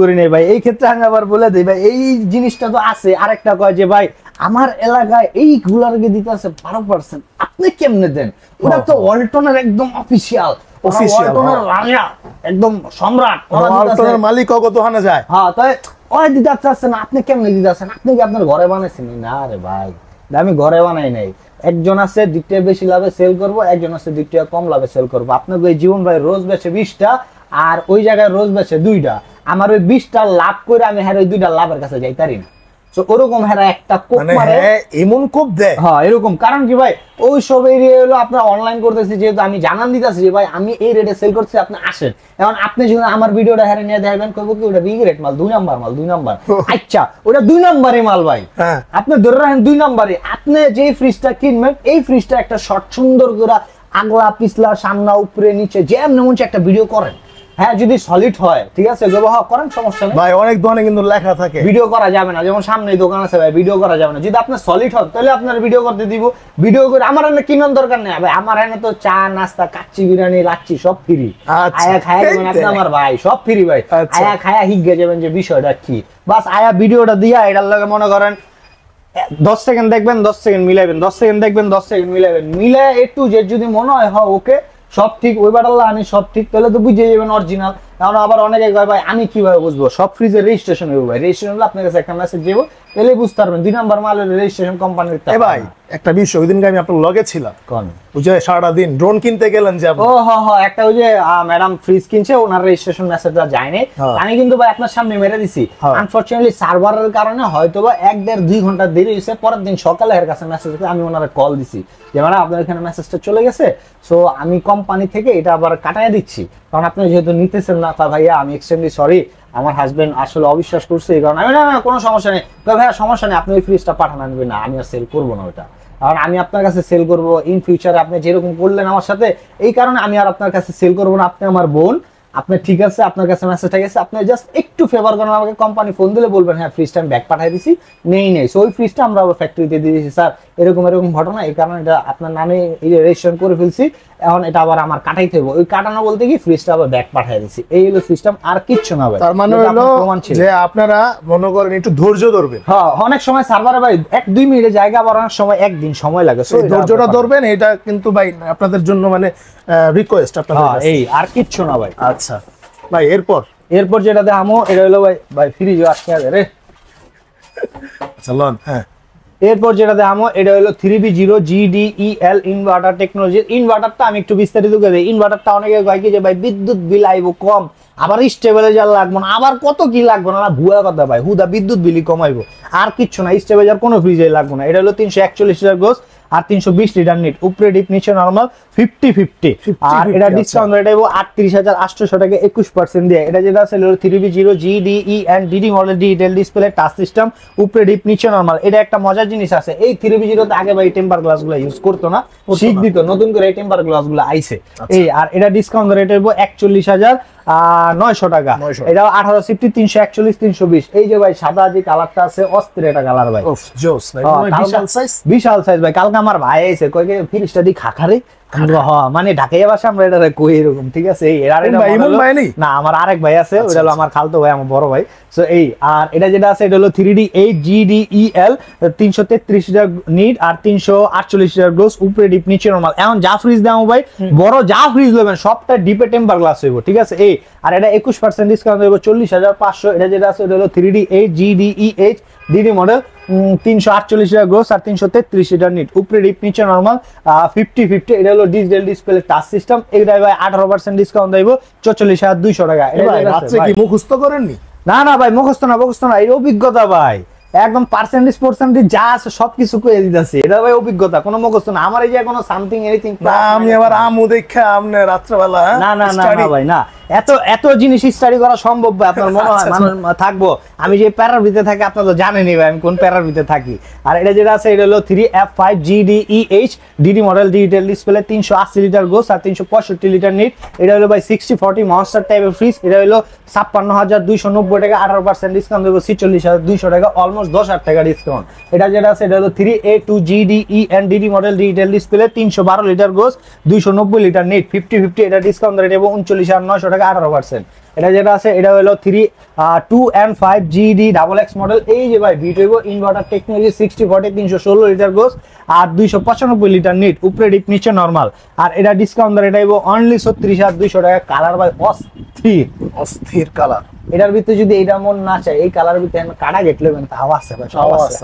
করি নাই ভাই। এই ক্ষেত্রে আমি আবার বলে দিই ভাই, এই জিনিসটা তো আছে। আরেকটা কয় যে ভাই আমার এলাকায় এই গুলারকে দিতে আছে 12%, আপনি কেমনে দেন? ওটা তো ওয়ালটনের একদম অফিশিয়াল একদম সম্রাট, ওয়ালটনের মালিক কত হানা যায়। হ্যাঁ তাই ওই দিতে চাচ্ছেন, আপনি কেমনে দিতে আছেন? আপনি কি আপনার ঘরে বানাইছেন? না রে ভাই, আমি ঘরে বানাই নাই। একজন আছে 2 বেশি লাভে সেল করবো, একজন আছে 2 কম লাভে সেল করবো। আপনাকে ওই জীবন ভাই রোজ বেচে 20টা, আর ওই জায়গায় রোজ বেচে 2টা। আমার ওই 20টা লাভ করে আমি হ্যাঁ ওই 2টা লাভের কাছে যাইতারি না। ওরকম হ্যাঁ একটা কোপ মারে, এমন কোপ দেয়। হ্যাঁ এরকম। কারণ কি ভাই ওই সব এরিয়া হলো আপনার অনলাইন করতেছি, যেহেতু আমি জানান দিতেছি যে ভাই আমি এই রেটে সেল করছি, আপনি আসেন। এখন আপনি যদি আমার ভিডিওটা হেরে নিয়ে দেখবেন কইব কি ওটা বিগ রেট মাল, 2 নাম্বার মাল, 2 নাম্বার। আচ্ছা ওটা 2 নাম্বারই মাল ভাই, আপনি ধরে রাখেন 2 নাম্বারই। আপনি যে ফ্রিজটা কিনবেন এই ফ্রিজটা একটা শর্ট সুন্দর করে আগলা পিছলা সামনা উপরে নিচে যেমন মন একটা ভিডিও করেন, হ্যাঁ যদি সলিড হয় ঠিক আছে ব্যবহার করেন, সমস্যা নেই ভাই। অনেক দোকানে কিন্তু লেখা থাকে ভিডিও করা যাবে না, যেমন সামনেই দোকান আছে ভাই ভিডিও করা যাবে না। যদি আপনার সলিড হয় তাহলে আপনার ভিডিও করতে দিব, ভিডিও করে আমার এনে কিনার দরকার নেই ভাই। আমার এনে তো চা নাস্তা কাচ্চি বিরিয়ানি লাচ্ছি সব ফ্রি, আয়া খায়া যাবেন আপনি আমার ভাই, সব ফ্রি ভাই। আয়া খায়া হিগে যাবেন যে বিষয়টা কি, বাস আয়া ভিডিওটা দিয়া এটার লগে মনে করেন 10 সেকেন্ড দেখবেন, 10 সেকেন্ড মিলাইবেন, 10 সেকেন্ড দেখবেন, 10 সেকেন্ড মিলাইবেন, মিলে একটু যে যদি মনে হয় ওকে সব ঠিক, ওই বাটাল্লা আনি সব ঠিক, তাহলে তো বুঝে যাবেন অরিজিনাল। কারণ আবার অনেকে কয় ভাই আমি কিভাবে বুঝবো? সব ফ্রিজের রেজিস্ট্রেশন হইব ভাই, রেজিস্ট্রেশন হলে আপনার কাছে একটা মেসেজ দেবো, তাহলে বুঝতে পারবেন 2 নাম্বার মালের রেজিস্ট্রেশন কোম্পানির। ভাই একটা বিষয়, ওই দিনকে আমি আপনার লগে ছিলাম, কোন ওই যে সারা দিন ড্রোন কিনতে গেলেন যে, ও একটা ওই যে ম্যাডাম ফ্রিজ কিনছে, ওনার রেজিস্ট্রেশন মেসেজটা যায়নি, আমি কিন্তু ভাই আপনার সামনে মেরে দিছি। আনফরচুনেটলি সার্ভারের কারণে হয়তোবা 1-1.5-2 ঘন্টা দেরি হয়েছে। পরের দিন সকালে এর কাছে মেসেজ করে আমি ওনারে কল দিছি যে ম্যাডাম আপনার এখানে মেসেজটা চলে গেছে, সো আমি কোম্পানি থেকে এটা আবার কাটায় দিচ্ছি, কারণ আপনি যেহেতু নিতেছেন না। তা ভাইয়া আমি এক্সট্রিমলি সরি, আমার হাজবেন্ড আসলে অবিশ্বাস করছে, এই কারণে আমি না কোনো সমস্যা নেই ভাইয়া, সমস্যা নেই, আপনি ওই ফ্রিজটা পাঠান আনবেন না, আমি আর সেল করবো না ওটা, কারণ আমি আপনার কাছে সেল করবো ইন ফিউচারে আপনি যেরকম করলেন আমার সাথে, এই কারণে আমি আর আপনার কাছে সেল করবো না। আপনি আমার বোন, আপনি ঠিক আছে, আপনার কাছে মেসেজটা গেছে, আপনি জাস্ট একটু ফেভার করেন আমাকে, কোম্পানি ফোন দিলে বলবেন হ্যাঁ ফ্রিজটা আমি ব্যাক পাঠিয়ে দিছি, নেই সো ওই ফ্রিজটা আমরা আবার ফ্যাক্টরিতে দিয়ে দিয়েছি স্যার, এরকম ঘটনা, এই কারণে এটা আপনার নামে রেজিস্ট্রেশন করে ফেলছি, এখন এটা আবার আমার কাটাইতে হবে। ওই কাটানো বলতে কি ফ্রিজটা আবার ব্যাক পাঠিয়ে দিছি, এই হলো সিস্টেম, আর কিচ্ছু না ভাই। তার মানে হলো যে আপনারা মনে করেন একটু ধৈর্য ধরবেন। হ্যাঁ অনেক সময় সার্ভারে ভাই 1-2 মিনিটে জায়গা বাড়ানোর সময় 1 দিন সময় লাগে, সো ধৈর্যটা ধরবেন, এটা কিন্তু ভাই আপনাদের জন্য মানে রিকোয়েস্ট আপনাদের কাছে, এই আর কিচ্ছু না ভাই। আচ্ছা ভাই এরপর যেটা দেখামো এটা হলো ভাই ফ্রিজ আজকে রে চলুন। হ্যাঁ এরপর যেটা দেখামো এটা হলো 3B0 GDEL ইনভার্টার টেকনোলজি। ইনভার্টারটা আমি একটু বিস্তারিত করে দিই। ইনভার্টারটা অনেকে কয় কি যে ভাই বিদ্যুৎ বিল আইবো কম, আবার স্টেবিলাইজার লাগবো না, আবার কত কি লাগবো না, ভুয়া কথা ভাই, হুদা বিদ্যুৎ বিলই কমাইবো, আর কিচ্ছু না, স্টেবিলাইজার কোনো ফ্রিজে লাগবো না। এটা হলো 341 লিটার গোস আর 320 লিটার নিট, উপরে ডিপ নিচে নরমাল 50-50, আর এটা ডিসকাউন্ট রেট আইবো 38,800 টাকা 21% দিয়ে। এটা যেটা আছে 3B0 GDE and DD model digital display touch system, উপরে ডিপ নিচে নরমাল। এটা একটা মজার জিনিস আছে, এই 3B0 তে আগে ভাই টেম্পার গ্লাস গুলো ইউজ করতো না, শিখ দিত, নতুন করে এই টেম্পার গ্লাস গুলো আইছে এই। আর এটা ডিসকাউন্ট রেট আইবো 41,900 টাকা, এটা 18 সিফটি 341 320। এই যে ভাই সাদা যে কালারটা আছে অস্থির একটা কালার ভাই, জোস ভাই, বিশাল সাইজ ভাই। কালকে আমার ভাই আইছে কই ফ্রিজটা দি খাখারে মানে ঢাকাই ভাষা আমরা এটা কই এরকম, ঠিক আছে। এই আর এটা না, আমার আরেক ভাই আছে, ওটা হলো আমার খালতো ভাই, আমার বড় ভাই। সো এই আর এটা যেটা আছে এটা হলো 3D 8 GDEL 333 লিটার নিট আর 348 লিটার গ্লোস, উপরে ডিপ নিচে নরমাল। এখন যা ফ্রিজ দাও ভাই, বড় যা ফ্রিজ লবেন সবটা ডিপে টেম্পার গ্লাস হইব, ঠিক আছে। এই আর এটা 21% ডিসকাউন্ট হইব 40,500। এটা যেটা আছে এটা হলো 3D 8 GDEH DD model, 348 litre gross আর 333 লিটার নিট, উপরে ডিপ নিচে নরমাল, 50-50। এটা হলো ডিজিটাল ডিসপ্লে টাচ সিস্টেম। এটা ভাই 18% ডিসকাউন্ট দেব 44,200 টাকা। এটা আচ্ছা, কি মুখস্থ করেননি? না না ভাই, মুখস্থ না এই অভিজ্ঞতা ভাই, একদম পার্সেন্টেজ যা আছে সবকিছু কইয়ে দিতেছি। এটা ভাই অভিজ্ঞতা, কোনো মুখস্থ না। আমার এই যে কোনো সামথিং এনিথিং না, আমি আবার আমু দেখা আমনে রাত্রেবেলা না না না ভাই না, এত জিনিস স্টাডি করা সম্ভব ভাই? আপনার মনে হয় মানুষ থাকবো? আমি যে প্যারার ভিতরে থাকি আপনারা তো জানেনই ভাই আমি কোন প্যারার ভিতরে থাকি। আর এটা যেটা আছে এটা হলো 3F5 GDEH DD model, digital display, 380 litre gross আর 365 লিটার নিট। এটা হলো ভাই 60-40 মনস্টার টাইপের ফ্রিজ। এটা হলো 56,290 টাকা, 18% ডিসকাউন্ট দেবো 46,200 টাকা, অলমোস্ট 10,000 টাকা ডিসকাউন্ট। এটা যেটা আছে এটা হলো 3A2 GDEN DD model, digital display, 312 litre গোস, 290 লিটার নিট, 50-50। এটা ডিসকাউন্ট রেট এবং 39,900 টাকা, 18%। এটা যেটা আছে এটা হলো 2N5 GD XX মডেল। এই যে ভাই video inverter technology, 60-40 316 litre gross আর 295 লিটার নিট, উপরে ডিপ নিচে নরমাল। আর এটা ডিসকাউন্ট রেট আইবো অনলি 36,200 টাকা। কালার ভাই অস্থির কালার। এটার ভিতরে যদি এটা মন না চাই, এই কালার ভিতরে কাটা গেট লবেন তাও আছে ভাই, সব আছে।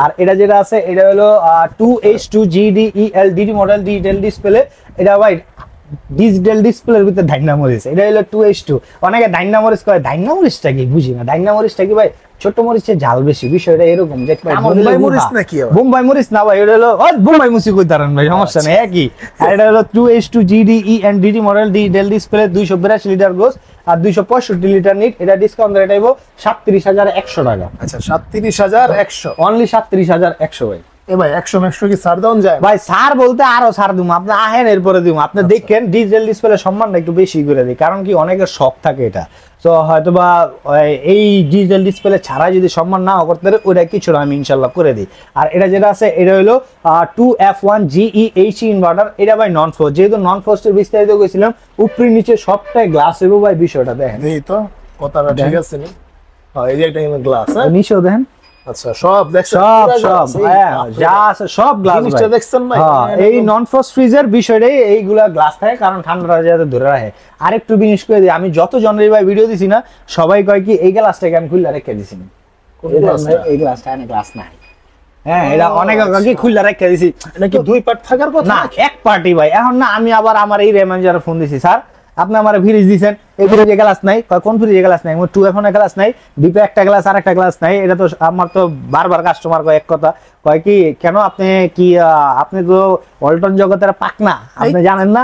আর এটা যেটা আছে এটা হলো 2H2 GDEL DD model, digital display. এটা ভাই ডিজিটাল ডিসপ্লের ভিতরে ডাইনামোরিস। এটা হলো 2H2। অনেকে ডাইনামোরিস কয়, ডাইনামোরিসটা কি বুঝি না। ডাইনামোরিসটা কি ভাই, ছোট মরিচের ঝাল বেশি, বিষয়টা এরকম যে বোম্বাই মরিচ নাকি? বোম্বাই মরিচ না ভাই, এটা হলো বোম্বাই মুসি কই দাঁড়ান ভাই, সমস্যা নেই একই। আর এটা হলো 2H2 GDEN DD model, digital display, 282 litre gross আর 265 লিটার নিট। এটা ডিসকাউন্ট রেট আইবো 37,100 টাকা। আচ্ছা, 37,100, অনলি 37,100 ভাই। এ ভাই 100 কি ছাড় দাও যায় ভাই? ছাড় বলতে আরো ছাড় দিমু, আপনি আহেন এরপরে দিমু। আপনি দেখেন ডিজিটাল ডিসপ্লে সম্মানটা একটু বেশি করে দিই, কারণ কি অনেকের শখ থাকে এটা। তো হয়তোবা এই ডিজিটাল ডিসপ্লে ছাড়া যদি সম্মান না করতে পারে ওইটা কিছু না, আমি ইনশাল্লাহ করে দিই। আর এটা যেটা আছে এটা হলো 2F1 GEH ইনভার্টার। এটা ভাই নন ফ্রোস্ট, যেহেতু নন ফ্রোস্টের বিস্তারিত করেছিলাম, উপরে নিচে সবটাই গ্লাস হইব ভাই। বিষয়টা দেখেন, এই তো কথাটা ঠিক আছে নি? হ্যাঁ, এই যে এটা গ্লাস, নিচেও দেখেন। আচ্ছা, সব দেখছেন? সব যা আছে সব গ্লাস ভাই। দেখছেন ভাই? এই নন ফ্রস্ট ফ্রিজের বিষয়টাই এইগুলা গ্লাস থাকে, কারণ ঠান্ডাটা যাতে ধরে রাখে। আরেকটু জিনিস করে দিই, আমি যত জনের ভাই ভিডিও দিছি না, সবাই কয় কি এই গ্লাসটাকে আমি খুলে রেখে দিছি না। এই গ্লাসটা এনে গ্লাস নাই। হ্যাঁ, এটা অনেক আগে খুলে রেখে দিছি। নাকি দুই পার্ট থাকার কথা? না, এক পার্টি ভাই। এখন না আমি আবার আমার এই ম্যানেজারে ফোন দিছি, স্যার আপনি আমার ফ্রিজ দিয়েছেন, এই ফ্রিজে গ্লাস নাই। কোন ফ্রিজে গ্লাস নাই? 2 এখন গ্লাস নাই, ডিপে একটা গ্লাস আর একটা গ্লাস নাই। এটা তো আমার তো বারবার কাস্টমার কয় এক কথা, কয় কি কেন আপনি কি আপনি তো ওয়ালটন জগতের পাকনা, আপনি জানেন না?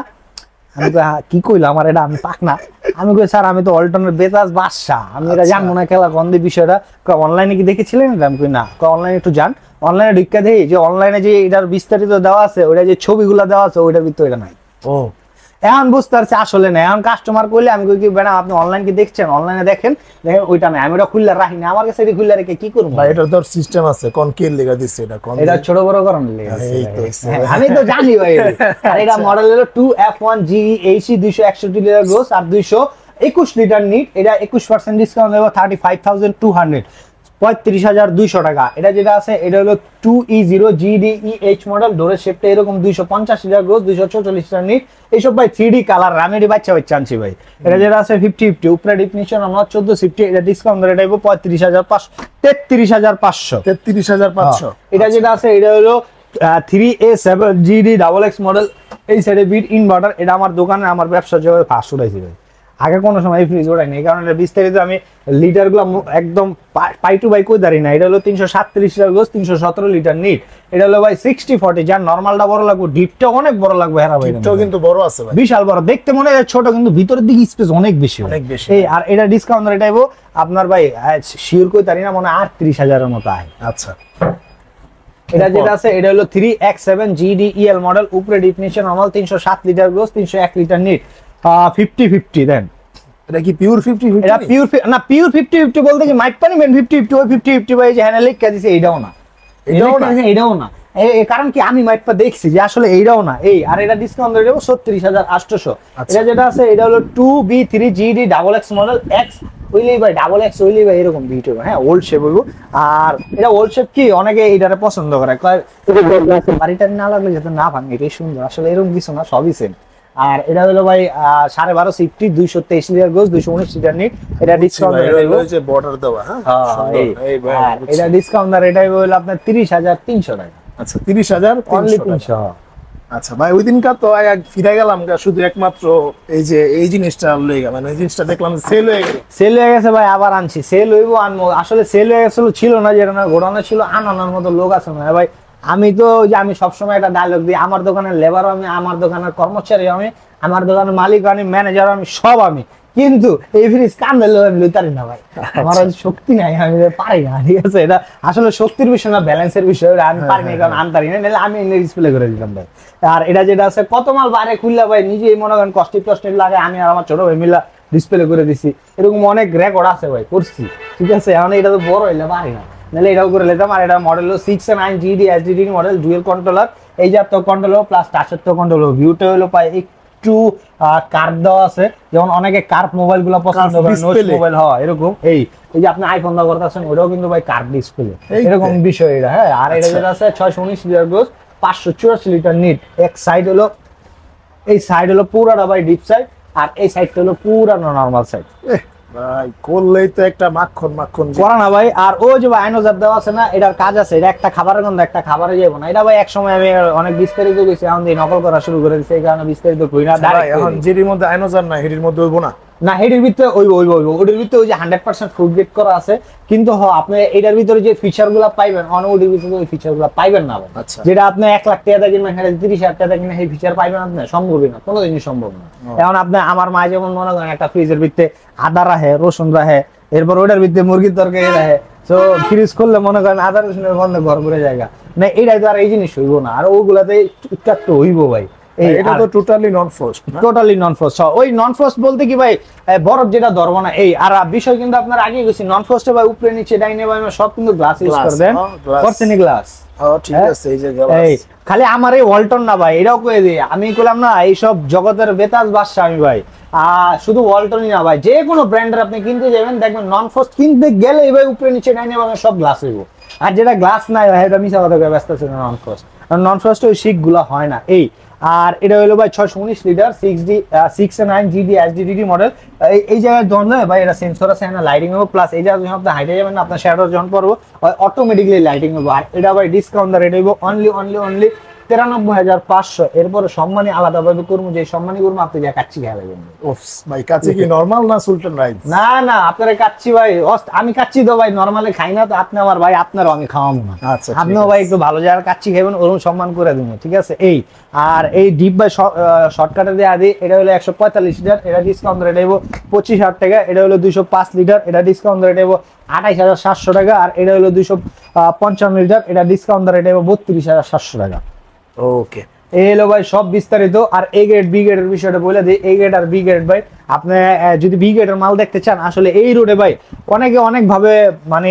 আমি কি কইলাম আমার এটা আমি পাকনা? আমি কই স্যার আমি তো ওয়ালটনের বেতাজ বাদশা, আমি এটা জানবো না খেলা গন্ধে বিষয়টা। অনলাইনে কি দেখেছিলেন? আমি কই না। অনলাইনে একটু জান, অনলাইনে ঢুকা দেই যে অনলাইনে যে এটার বিস্তারিত দেওয়া আছে, ওইটা যে ছবিগুলো দেওয়া আছে ওইটার ভিতরে এটা নাই। ও, এখন বুঝতে পারছি আসলে না। এখন কাস্টমার কইলে আমি কই কি ম্যাডাম আপনি অনলাইন কি দেখছেন? অনলাইনে দেখেন, দেখেন ওইটা নাই। আমি ওটা খুললে রাখি না, আমার কাছে এটা খুললে রেখে কি করব ভাই? এটা তো সিস্টেম আছে, কোন কি লেখা দিছে? এটা কোন, এটা ছোট বড় করার লেখা আছে। এই তো আমি তো জানি ভাই। আর এটা মডেল হলো 2F1 GEH 261 লিটার গ্রোস আর 221 লিটার নিট। এটা 21% ডিসকাউন্ট দেব 35,200, 35,200 টাকা। এটা যেটা আছে এটা হলো 2E0 GDEH মডেল, ডোরের শেপটা এরকম, 250 লিটার গ্রোস, 244 লিটার নিট। এইসব ভাই 3D কালার, আমি এটি বাচ্চা আনছি ভাই। এটা যেটা আছে 50-50, উপরে ডিফিনিশন আমরা 1450। এটা ডিসকাউন্ট রেট আইবো 35,500, 33,500, 33,500। এটা যেটা আছে এটা হলো 3A7 GDXX মডেল। এই সাইডে বিট ইনভার্টার। এটা আমার দোকানে আমার ব্যবসা জগতে ফার্স্ট উঠাইছি ভাই। আগে কোনো সময় এই ফ্রিজ ওঠাই নেই, কারণ এটা বিস্তারিত আমি লিটার গুলো একদম পাই টু বাই কই দাঁড়ি না। এটা হলো 337 লিটার গোস, 317 লিটার নিট। এটা হলো ভাই 60-40, যার নরমালটা বড় লাগবে, ডিপটা অনেক বড় লাগবে। হ্যাঁ ভাই, ডিপটাও কিন্তু বড় আছে ভাই, বিশাল বড়। দেখতে মনে হয় ছোট, কিন্তু ভিতরের দিকে স্পেস অনেক বেশি, অনেক বেশি। এই আর এটা ডিসকাউন্ট রেট আইবো আপনার ভাই শিওর কই দাঁড়ি না, মনে হয় 38,000 এর মতো আয়। আচ্ছা, এটা যেটা আছে এটা হলো 3X7 GDEL মডেল, উপরে definition normal, 307 litre gross, 301 litre NEET, 50-50 দেন। এটা কি পিওর 50-50? এটা পিওর না, পিওর 50-50 বলতে কি মাইক পানি মেন 50-50, ওই 50-50 ভাই যে হ্যান্ডেল লিখা দিছে, এটাও না, এটাও না। কারণ কি আমি মাইটটা দেখছি যে আসলে এইটাও না এই, আর এটা ডিসকাউন্ট দিয়ে দেবো 36,800। এটা যেটা আছে এটা হলো 2B3GD double X model, X উইলি ভাই ডাবল এক্স উইলি ভাই এরকম বিট হবে, হ্যাঁ ওল্ড শেপ হইব। আর এটা ওল্ড শেপ কি অনেকে এইটারে পছন্দ করে, বাড়িটা না লাগলে যাতে না ভাঙে, এটাই সুন্দর। আসলে এরকম কিছু না, সবই সেম। আর এটা হলো ভাই 12.5 সিফটি, 223 লিটার গোস, 219 লিটার নিট। এটা ডিসকাউন্ট যে বর্ডার দেওয়া, হ্যাঁ এটা ডিসকাউন্ট আর এটা হলো আপনার 30,300 টাকা। আচ্ছা 30,000 অনলি 300। আচ্ছা ভাই ওই দিনকার তো ফিরে গেলাম শুধু একমাত্র এই যে এই জিনিসটা লইগা, মানে এই জিনিসটা দেখলাম সেল হয়ে গেল। সেল হয়ে গেছে ভাই, আবার আনছি। সেল হইব আনবো, আসলে সেল হয়ে গেছিল, ছিল না যেটা না গোডাউনে ছিল, আনানোর মতো লোক আছে না ভাই। আমি তো যে আমি সবসময় একটা ডায়লগ দিই, আমার দোকানের লেবার আমি, আমার দোকানের কর্মচারী আমি, আমার দোকানের মালিক আমি, ম্যানেজার আমি, সব আমি। কিন্তু এই ফ্রিজ কান্দে আমি লইতারি না ভাই, আমার শক্তি নাই, আমি পারি না। ঠিক আছে, এটা আসলে শক্তির বিষয় না, ব্যালেন্সের বিষয়। আমি পারি না কারণ আনতারি না, নাহলে আমি এনে ডিসপ্লে করে দিতাম ভাই। আর এটা যেটা আছে কত মাল বাইরে খুললা ভাই, নিজেই মনে করেন কষ্টের লাগে, আমি আর আমার ছোট ভাই মিলা ডিসপ্লে করে দিছি। এরকম অনেক রেকর্ড আছে ভাই, করছি। ঠিক আছে, এখন এটা তো বড় হইলে পারি না, নাহলে এটাও করে নিতাম। আর এটা মডেল হলো 6/9 SDD মডেল, ডুয়েল কন্ট্রোলার, এই যে আপনার কন্ট্রোল প্লাস টাচের তো কন্ট্রোল। ভিউটা হলো পাই একটু কার্ভ দেওয়া আছে, যেমন অনেকে কার্ভ মোবাইল গুলো পছন্দ করে, নোট মোবাইল হয় এরকম। এই যে আপনি আইফোন দা করতেছেন, ওটাও কিন্তু ভাই কার্ভ ডিসপ্লে, এরকম বিষয় এটা। হ্যাঁ, আর এটা যেটা আছে 619 লিটার গোস, 584 লিটার নিট। এক সাইড হলো, এই সাইড হলো পুরাটা ভাই ডিপ সাইড, আর এই সাইডটা হলো পুরা নরমাল সাইড। ভাই করলেই তো একটা মাখন করা না ভাই। আর ও যে ভাই আইনোজার দেওয়া আছে না, এটার কাজ আছে, এটা একটা খাবারের গন্ধ, একটা খাবারে যাবো না। এটা ভাই এক সময় আমি অনেক বিস্তারিত গেছি, এখন দিয়ে নকল করা শুরু করে দিচ্ছে, এই কারণে বিস্তারিত করি না। এখন যেটির মধ্যে আইনোজার না, হেডির মধ্যে হইব না, না হেডির ভিতরে ওটার ভিতরে ওই যে 100% ফুড গ্রেড করা আছে। কিন্তু আপনি এটার ভিতরে যে ফিচার গুলা পাইবেন, ওটার ভিতরে ওই ফিচার গুলা পাইবেন না। যেটা আপনি 1 লাখ টাকা কিনবেন, 30,000 টাকা কিনবেন, এই ফিচার পাইবেন আপনি, সম্ভবই না, কোনো জিনিস সম্ভব না। এখন আপনি আমার মা যেমন মনে করেন একটা ফ্রিজের ভিতরে আদা রাখে, রসুন রাখে, এরপর ওটার ভিতরে মুরগির তরকারি রাখে, তো ফ্রিজ করলে মনে করেন আদা রসুনের গন্ধে ঘর ঘুরে জায়গা না, এইটাই তো আর এই জিনিস হইব না। আর ওগুলাতে একটু হইব ভাই। এটা তো টোটালি নন ফ্রস্ট, টোটালি নন ফ্রস্ট। ওই নন ফ্রস্ট বলতে কি ভাই, বরফ যেটা ধরবো না এই। আর বিষয় কিন্তু আপনার আগে গেছি, নন ফ্রস্টে ভাই উপরে নিচে ডাইনে বামে সব কিন্তু গ্লাস ইউজ করে দেন, পর্সেনি গ্লাস। ঠিক আছে, এই যে খালি আমার এই ওয়ালটন না ভাই, এটাও কয়ে দিই, আমি কইলাম না এইসব জগতের বেতাজ বাদশা আমি ভাই। শুধু ওয়ালটনই না ভাই, যে কোনো ব্র্যান্ডের আপনি কিনতে যাবেন দেখবেন নন ফ্রস্ট কিনতে গেলে ভাই উপরে নিচে ডাইনে বামে সব গ্লাস হইব। আর যেটা গ্লাস নাই ভাই, এটা মিশা কথা ব্যস্ত আছে নন ফ্রস্ট। নন ফ্রস্টে ওই শিক গুলা হয় না এই। আর এটা হলো ভাই 619 লিটার 6/9 SDD মডেল। এই জায়গায় ধরলে ভাই এটা সেন্সর আছে, না লাইটিং হবে, প্লাস এই জায়গায় যখন আপনি হাইটে যাবেন, আপনার শ্যাডো যখন পড়বো অটোমেটিক্যালি লাইটিং হবে। আর এটা ভাই ডিসকাউন্ট রেট হইব অনলি 93,500। এরপরে সম্মানী আলাদাভাবে করবো, যে সম্মানী করবো আপনি যা কাচ্চি খেয়ে লাগবেন ভাই। কাচ্চি কি নরমাল না সুলতান রাইস? না আপনারা কাচ্চি ভাই, আমি কাচ্চি তো ভাই নরমালি খাই না, তো আপনি আমার ভাই, আপনারও আমি খাওয়াবো না। আচ্ছা, আপনিও ভাই একটু ভালো জায়গার কাচ্চি খাইবেন, ওরকম সম্মান করে দেবো, ঠিক আছে। এই আর এই ডিপ বাই শর্টকাটে দিয়ে আদি, এটা হলো 145 লিটার, এটা ডিসকাউন্ট রেট হইব 25,000 টাকা। এটা হলো 205 লিটার, এটা ডিসকাউন্ট রেট হইব 28,700 টাকা। আর এটা হলো 255 লিটার, এটা ডিসকাউন্ট রেট হইব 32,700 টাকা। ওকে, এই হলো ভাই সব বিস্তারিত। আর এ গ্রেড বি গ্রেডের বিষয়টা বলে দিই, এ গ্রেড আর বি গ্রেড ভাই, আপনি যদি বি গ্রেডের মাল দেখতে চান, আসলে এই রোডে ভাই অনেকে অনেক ভাবে মানে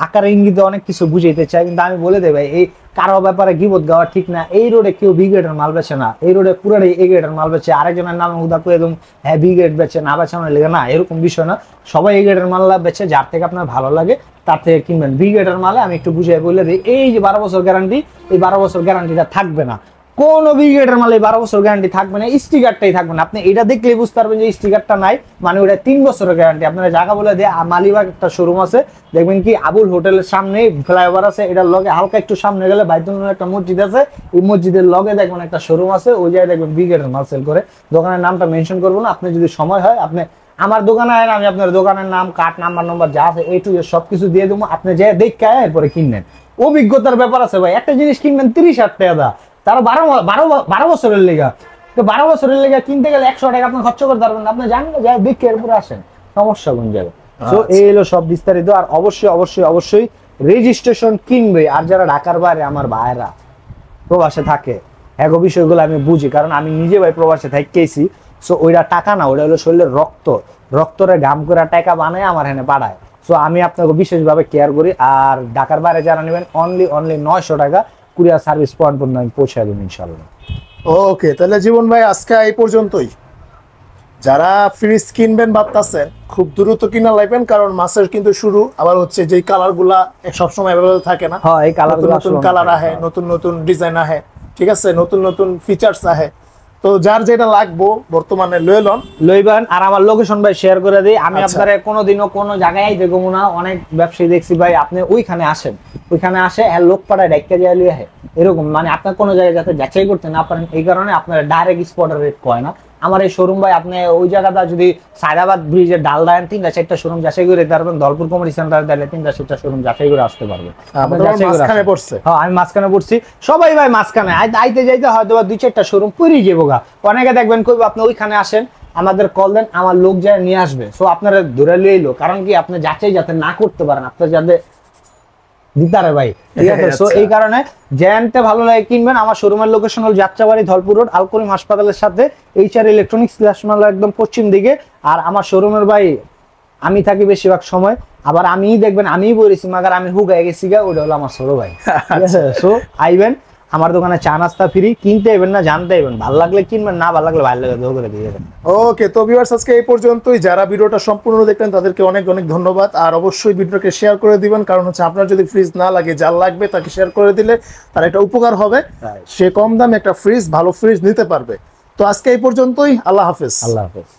আকার ইঙ্গিতে অনেক কিছু বুঝাইতে চায়, কিন্তু আমি বলে দেই ভাই, এই কারো ব্যাপারে গিবত গাওয়া ঠিক না। এই রোডে কেউ বি গ্রেডের মাল বেচে না, এই রোডে পুরাটাই এ গ্রেডের মাল বেচে। আরেকজনের নামে হুদা করে একদম হ্যাঁ বি গ্রেড বেচে, না বেচানোর লেগে না, এরকম বিষয় না। সবাই এ গ্রেডের মাল বেচে, যার থেকে আপনার ভালো লাগে তার থেকে কিনবেন। বি গ্রেডের মালে আমি একটু বুঝিয়ে বলে দিই, এই যে 12 বছর গ্যারান্টি, এই 12 বছর গ্যারান্টিটা থাকবে না। কোন বিগ্রেডের মালে 12 বছর গ্যারান্টি থাকবে না, স্টিকারটাই থাকবে না। আপনি এটা দেখলেই বুঝতে পারবেন যে স্টিকারটা নাই, মানে ওটা 3 বছরের গ্যারান্টি। আপনারা জায়গা বলে দিয়ে, মালিবাগ একটা শোরুম আছে, দেখবেন কি আবুল হোটেলের সামনেই ফ্লাইওভার আছে, এটার লগে হালকা একটু সামনে গেলে বাইতুল্লাহ একটা মসজিদ আছে, এই মসজিদের লগে দেখবেন একটা শোরুম আছে, ওই জায়গায় দেখবেন বিগ্রেডের মাল সেল করে। দোকানের নামটা মেনশন করবো না, আপনি যদি সময় হয় আপনি আমার দোকানে আয়েন, আমি আপনার দোকানের নাম, কার্ড নাম্বার যা আছে A to Z সবকিছু দিয়ে দেবো, আপনি যাই দেখে এরপরে কিনবেন। অভিজ্ঞতার ব্যাপার আছে ভাই, একটা জিনিস কিনবেন 30,000 টাকা দা, তারা 12 বছরের লেগা, তো 12 বছরের লেগা কিনতে গেলে 100 টাকা আপনি খরচ করতে পারবেন না, আপনি জানেন যাই দেখে এরপরে আসেন, সমস্যা কোন জায়গায়। তো এই হলো সব বিস্তারিত। আর অবশ্যই রেজিস্ট্রেশন কিনবে। আর যারা ঢাকার বাইরে আমার ভাইরা প্রবাসে থাকে, এগো বিষয়গুলো আমি বুঝি, কারণ আমি নিজে ভাই প্রবাসে থাকতেছি। সো ওইটা টাকা না, ওইটা হলো শরীরের রক্তরে গাম করে টাকা বানায় আমার এখানে পাঠায়। সো আমি আপনাকে বিশেষভাবে কেয়ার করি। আর ঢাকার বাইরে যারা নেবেন অনলি 900 টাকা, কুরিয়ার সার্ভিস পয়েন্ট পর্যন্ত আমি পৌঁছে দেবো ইনশাল্লাহ। ওকে, তাহলে জীবন ভাই আজকে এই পর্যন্তই। যারা ফ্রিজ কিনবেন ভাবতেছেন খুব দ্রুত কিনা লাগবেন, কারণ মাসের কিন্তু শুরু, আবার হচ্ছে যে কালার গুলা সবসময় অ্যাভেলেবল থাকে না। হ্যাঁ, এই কালার নতুন কালার আহে, নতুন নতুন ডিজাইন আহে, ঠিক আছে, নতুন নতুন ফিচার্স আহে। তো যার যেটা লাগবো বর্তমানে লইবেন। আর আমার লোকেশন ভাই শেয়ার করে দিই। আমি আচ্ছা। আপনারা কোনোদিনও কোনো জায়গায় দেখবো না, অনেক ব্যবসায়ী দেখছি ভাই আপনি ওইখানে আসেন, ওইখানে আসে লোক পাড়ায় ডাইকা দিয়ে লিয়ে আহে, এরকম মানে আপনার কোনো জায়গায় যাতে যাচাই করতে না পারেন, এই কারণে আপনারা ডাইরেক্ট স্পটের রেট কয় না। আমার এই শোরুম ভাই আপনি ওই জায়গাটা যদি সায়দাবাদ ব্রিজের ডাল দেন 3-4টা শোরুম যাচাই করে দিতে পারবেন, দলপুর কমিউনিটি সেন্টার দিলে 3-4টা শোরুম যাচাই করে আসতে পারবেন। মাঝখানে পড়ছে। হ্যাঁ, আমি মাঝখানে পড়ছি, সবাই ভাই মাঝখানে আইতে যাইতে হয়তো 2-4টা শোরুম পড়েই যাবো গা। অনেকে দেখবেন কইব আপনি ওইখানে আসেন, আমাদের কল দেন, আমার লোক যায় নিয়ে আসবে। সো আপনারা ধরে লিয়ে এলো, কারণ কি আপনি যাচাই যাতে না করতে পারেন, আপনার যাতে দিতারে ভাই, ঠিক আছে। সো এই কারণে জ্যানতে ভালো লাগে কিনবেন। আমার শোরুমের লোকেশন হল যাত্রাবাড়ি, ধলপুর রোড, আল করিম হাসপাতালের সাথে, HR ইলেকট্রনিক্স স্ল্যাশমাল একদম পশ্চিম দিকে। আর আমার শোরুমের ভাই আমি থাকি বেশিরভাগ সময়, আবার আমিই দেখবেন আমিই বলেছি মাগার আমি হুগায় গেছি গা, ওটা হলো আমার ছোট ভাই, ঠিক আছে। সো আইবেন আমার দোকানে, চা নাস্তা ফ্রি, কিনতে আইবেন না জানতে আইবেন, ভালো লাগলে কিনবেন, না ভালো লাগলে ভালো লাগে দো করে দিয়ে দেবেন। ওকে, তো ভিউয়ার্স আজকে এই পর্যন্তই। যারা ভিডিওটা সম্পূর্ণ দেখলেন তাদেরকে অনেক অনেক ধন্যবাদ। আর অবশ্যই ভিডিওটাকে শেয়ার করে দিবেন, কারণ হচ্ছে আপনার যদি ফ্রিজ না লাগে, যার লাগবে তাকে শেয়ার করে দিলে তার একটা উপকার হবে, সে কম দামে একটা ফ্রিজ, ভালো ফ্রিজ নিতে পারবে। তো আজকে এই পর্যন্তই, আল্লাহ হাফেজ। আল্লাহ হাফেজ।